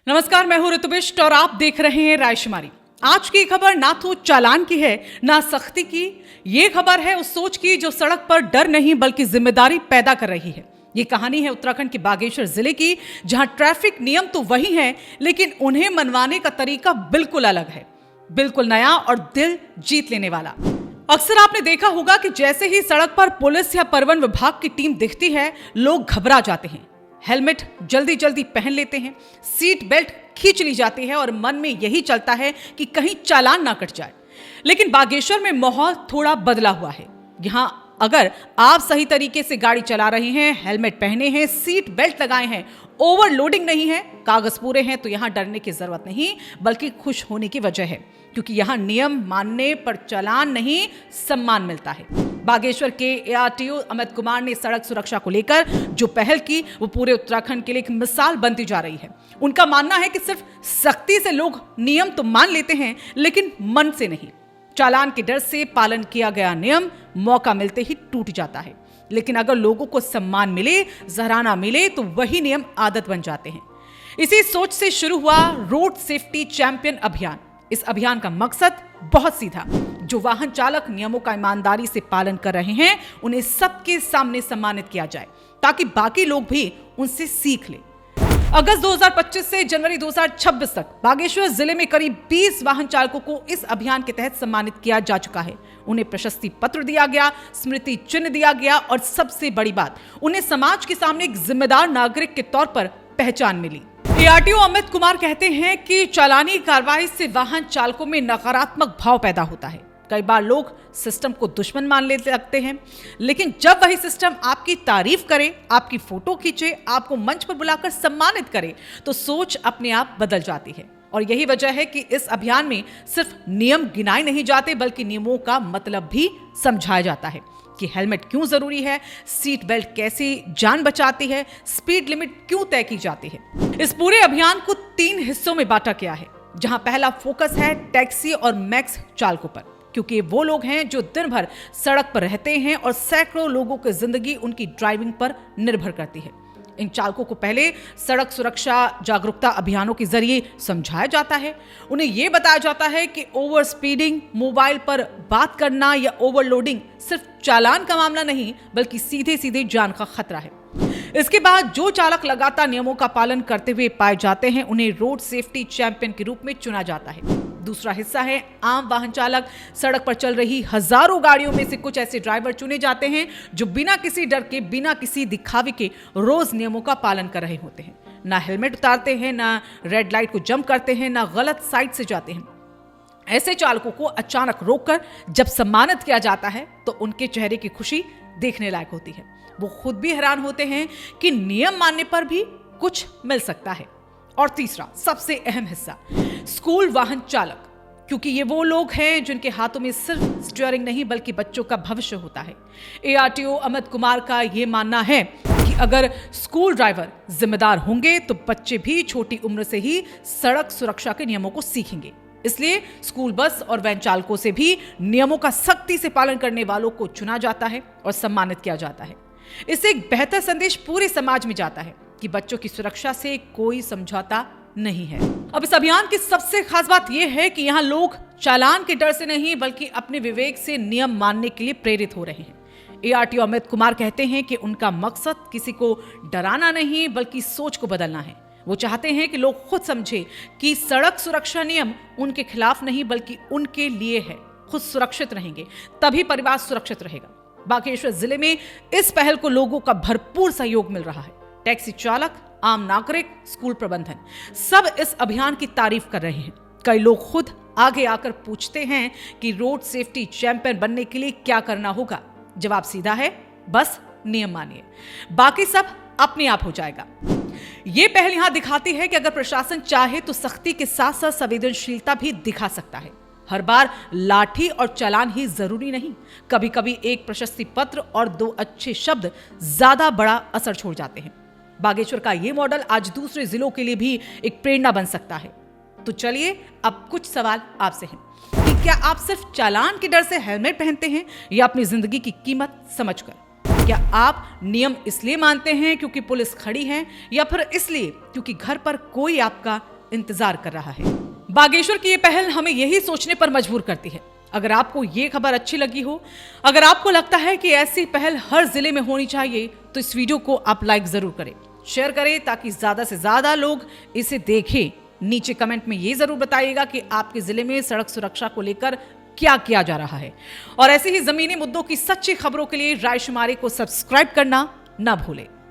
नमस्कार, मैं हूं ऋतुबिष्ट और आप देख रहे हैं रायशुमारी। आज की खबर ना तो चालान की है ना सख्ती की। ये खबर है उस सोच की जो सड़क पर डर नहीं बल्कि जिम्मेदारी पैदा कर रही है। ये कहानी है उत्तराखंड के बागेश्वर जिले की, जहां ट्रैफिक नियम तो वही हैं, लेकिन उन्हें मनवाने का तरीका बिल्कुल अलग है, बिल्कुल नया और दिल जीत लेने वाला। अक्सर आपने देखा होगा कि जैसे ही सड़क पर पुलिस या परिवहन विभाग की टीम दिखती है, लोग घबरा जाते हैं, हेलमेट जल्दी जल्दी पहन लेते हैं, सीट बेल्ट खींच ली जाती है और मन में यही चलता है कि कहीं चालान ना कट जाए। लेकिन बागेश्वर में माहौल थोड़ा बदला हुआ है। यहाँ अगर आप सही तरीके से गाड़ी चला रहे हैं, हेलमेट पहने हैं, सीट बेल्ट लगाए हैं, ओवरलोडिंग नहीं है, कागज पूरे हैं, तो यहाँ डरने की जरूरत नहीं बल्कि खुश होने की वजह है, क्योंकि यहाँ नियम मानने पर चालान नहीं सम्मान मिलता है। बागेश्वर के ARTO अमित कुमार ने सड़क सुरक्षा को लेकर जो पहल की वो पूरे उत्तराखंड के लिए एक मिसाल बनती जा रही है। उनका मानना है कि सिर्फ सख्ती से लोग नियम तो मान लेते हैं, लेकिन मन से नहीं। चालान के डर से पालन किया गया नियम मौका मिलते ही टूट जाता है, लेकिन अगर लोगों को सम्मान मिले, सराहना मिले, तो वही नियम आदत बन जाते हैं। इसी सोच से शुरू हुआ रोड सेफ्टी चैंपियन अभियान। इस अभियान का मकसद बहुत सीधा, जो वाहन चालक नियमों का ईमानदारी से पालन कर रहे हैं उन्हें सबके सामने सम्मानित किया जाए, ताकि बाकी लोग भी उनसे सीख लें। अगस्त 2025 से जनवरी 2026 तक बागेश्वर जिले में करीब 20 वाहन चालकों को इस अभियान के तहत सम्मानित किया जा चुका है। उन्हें प्रशस्ति पत्र दिया गया, स्मृति चिन्ह दिया गया और सबसे बड़ी बात, उन्हें समाज के सामने एक जिम्मेदार नागरिक के तौर पर पहचान मिली। ARTO अमित कुमार कहते हैं कि चालानी कार्रवाई से वाहन चालकों में नकारात्मक भाव पैदा होता है। कई बार लोग सिस्टम को दुश्मन मान लेते लगते हैं, लेकिन जब वही सिस्टम आपकी तारीफ करे, आपकी फोटो खींचे, आपको मंच पर बुलाकर सम्मानित करे, तो सोच अपने आप बदल जाती है। और यही वजह है कि इस अभियान में सिर्फ नियम गिनाए नहीं जाते, बल्कि नियमों का मतलब भी समझाया जाता है कि हेलमेट क्यों जरूरी है, सीट बेल्ट कैसे जान बचाती है, स्पीड लिमिट क्यों तय की जाती है। इस पूरे अभियान को 3 हिस्सों में बांटा गया है, जहां पहला फोकस है टैक्सी और मैक्स चालकों पर, क्योंकि वो लोग हैं जो दिन भर सड़क पर रहते हैं और सैकड़ों लोगों की जिंदगी उनकी ड्राइविंग पर निर्भर करती है। इन चालकों को पहले सड़क सुरक्षा जागरूकता अभियानों के जरिए समझाया जाता है। उन्हें यह बताया जाता है कि ओवर स्पीडिंग, मोबाइल पर बात करना या ओवरलोडिंग सिर्फ चालान का मामला नहीं, बल्कि सीधे सीधे जान का खतरा है। इसके बाद जो चालक लगातार नियमों का पालन करते हुए पाए जाते हैं, उन्हें रोड सेफ्टी चैंपियन के रूप में चुना जाता है। दूसरा हिस्सा है आम वाहन चालक। सड़क पर चल रही हजारों गाड़ियों में से कुछ ऐसे ड्राइवर चुने जाते हैं जो बिना किसी डर के, बिना किसी दिखावे के रोज नियमों का पालन कर रहे होते हैं। ना हेलमेट उतारते हैं, ना रेड लाइट को जंप करते हैं, ना गलत साइड से जाते हैं। ऐसे चालकों को अचानक रोककर जब सम्मानित किया जाता है, तो उनके चेहरे की खुशी देखने लायक होती है। वो खुद भी हैरान होते हैं कि नियम मानने पर भी कुछ मिल सकता है। और तीसरा सबसे अहम हिस्सा, स्कूल वाहन चालक, क्योंकि ये वो लोग हैं जिनके हाथों में सिर्फ स्टीयरिंग नहीं बल्कि बच्चों का भविष्य होता है। ARTO अमित कुमार का ये मानना है कि अगर स्कूल ड्राइवर जिम्मेदार होंगे तो बच्चे भी छोटी उम्र से ही सड़क सुरक्षा के नियमों को सीखेंगे। इसलिए स्कूल बस और वैन चालकों से भी नियमों का सख्ती से पालन करने वालों को चुना जाता है और सम्मानित किया जाता है। इससे एक बेहतर संदेश पूरे समाज में जाता है कि बच्चों की सुरक्षा से कोई समझौता नहीं है। अब इस अभियान की सबसे खास बात यह है कि यहाँ लोग चालान के डर से नहीं बल्कि अपने विवेक से नियम मानने के लिए प्रेरित हो रहे हैं। ARTO अमित कुमार कहते हैं कि उनका मकसद किसी को डराना नहीं बल्कि सोच को बदलना है। वो चाहते हैं कि लोग खुद समझे कि सड़क सुरक्षा नियम उनके खिलाफ नहीं बल्कि उनके लिए है। खुद सुरक्षित रहेंगे तभी परिवार सुरक्षित रहेगा। बागेश्वर जिले में इस पहल को लोगों का भरपूर सहयोग मिल रहा है। टैक्सी चालक, आम नागरिक, स्कूल प्रबंधन सब इस अभियान की तारीफ कर रहे हैं। कई लोग खुद आगे आकर पूछते हैं कि रोड सेफ्टी चैंपियन बनने के लिए क्या करना होगा। जवाब सीधा है, बस नियम मानिए, बाकी सब अपने आप हो जाएगा। ये पहल यहां दिखाती है कि अगर प्रशासन चाहे तो सख्ती के साथ साथ संवेदनशीलता भी दिखा सकता है। हर बार लाठी और चालान ही जरूरी नहीं, कभी कभी एक प्रशस्ति पत्र और 2 अच्छे शब्द ज्यादा बड़ा असर छोड़ जाते हैं। बागेश्वर का ये मॉडल आज दूसरे जिलों के लिए भी एक प्रेरणा बन सकता है। तो चलिए अब कुछ सवाल आपसे हैं कि क्या आप सिर्फ चालान के डर से हेलमेट पहनते हैं या अपनी जिंदगी की कीमत समझकर? क्या आप नियम इसलिए मानते हैं क्योंकि पुलिस खड़ी है या फिर इसलिए क्योंकि घर पर कोई आपका इंतजार कर रहा है। बागेश्वर की ये पहल हमें यही सोचने पर मजबूर करती है। अगर आपको ये खबर अच्छी लगी हो, अगर आपको लगता है कि ऐसी पहल हर जिले में होनी चाहिए, तो इस वीडियो को आप लाइक जरूर करें, शेयर करें ताकि ज्यादा से ज्यादा लोग इसे देखें। नीचे कमेंट में ये जरूर बताइएगा कि आपके जिले में सड़क सुरक्षा को लेकर क्या किया जा रहा है। और ऐसे ही जमीनी मुद्दों की सच्ची खबरों के लिए रायशुमारी को सब्सक्राइब करना ना भूलें।